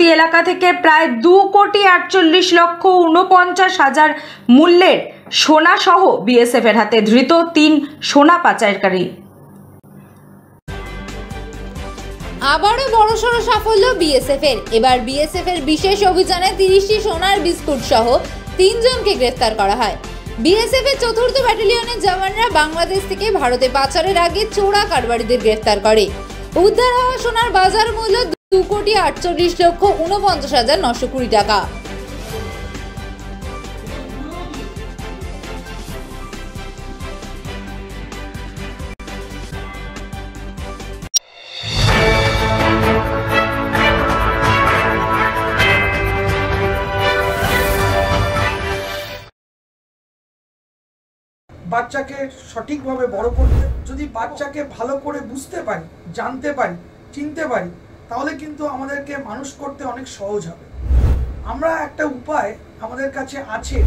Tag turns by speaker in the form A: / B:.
A: ভারতী এলাকা থেকে প্রায় 2,48,49,000 মূল্যের সোনা সহ বিএসএফ এর হাতে ধৃত 3 সোনা পাচারকারী।
B: আবারও বড়সড় সাফল্য বিএসএফ এর। এবার বিএসএফ এর বিশেষ অভিযানে 30টি সোনার বিস্কুট সহ 3 জনকে গ্রেফতার করা হয়। বিএসএফ এর ৪র্থ ব্যাটালিয়নের জওয়ানরা বাংলাদেশ থেকে ভারতে পাচারের আগে চোরা কারবারিদের গ্রেফতার করে। উদ্ধার হওয়া সোনার বাজার মূল্য 2,48,49,920 টাকা।
C: বাচ্চাকে সঠিকভাবে বড় করতে, যদি বাচ্চাকে ভালো করে বুঝতে পারি, জানতে পারি, চিনতে পারি, তাহলে কিন্তু আমাদেরকে মানুষ করতে অনেক সহজ হবে। আমরা একটা উপায় আমাদের কাছে আছে।